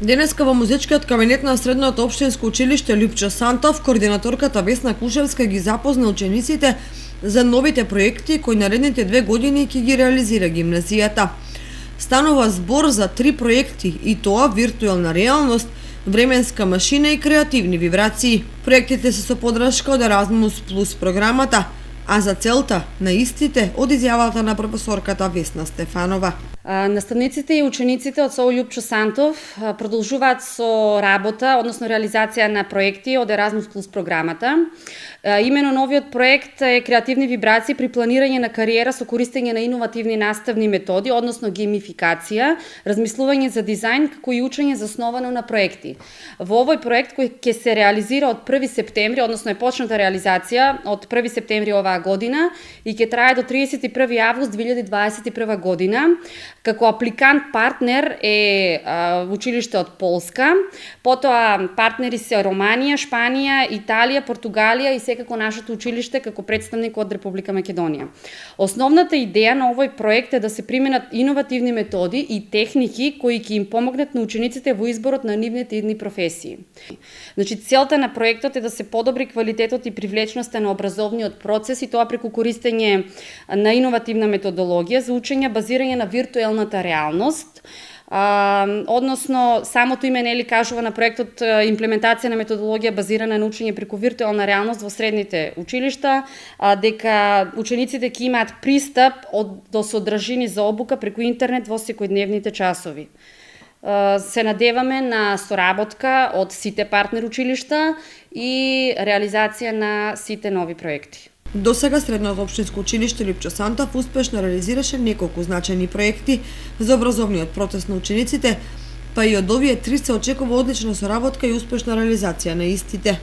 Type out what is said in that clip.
Денеска во музичкиот кабинет на Средното општинско училиште Љупчо Сантов, координаторката Весна Кушевска ги запозна учениците за новите проекти кои наредните 2 години ќе ги реализира гимназијата. Станува збор за 3 проекти и тоа виртуелна реалност, временска машина и креативни вибрации. Проектите се со поддршка од Еразмус Плюс програмата, а за целта на истите од изјавата на професорката Весна Стефанова. Наставниците и учениците од СОУ Љупчо Сантов продолжуваат со работа, односно реализација на проекти од Еразмус Плюс програмата. Имено новиот проект е креативни вибрации при планирање на кариера со користење на иновативни наставни методи, односно геймификација, размислување за дизајн како и учење засновано на проекти. Во овој проект кој ќе се реализира од 1 септември, односно е почната реализација од 1 септември оваа година и ќе трае до 31 август 2021 година. Како апликант партнер е училиште од Полска, потоа партнери се Романија, Шпанија, Италија, Португалија и секако нашето училиште како представник од Република Македонија. Основната идеја на овој проект е да се применат иновативни методи и техники кои ќе им помогнат на учениците во изборот на нивните идни професии. Значи, целта на проектот е да се подобри квалитетот и привлечноста на образовниот процес и тоа преку користење на иновативна методологија за учење базирање на виртуелната реалност. Односно, самото име нели кажува на проектот имплементација на методологија базирана на учење преку виртуелна реалност во средните училишта, дека учениците ќе имаат пристап до содржини за обука преку интернет во секојдневните часови. Се надеваме на соработка од сите партнер училишта и реализација на сите нови проекти. До сега Средното општинско училиште Љупчо Сантов успешно реализираше неколку значајни проекти за образовниот процес на учениците, па и од овие 3 се очекува одлична соработка и успешна реализација на истите.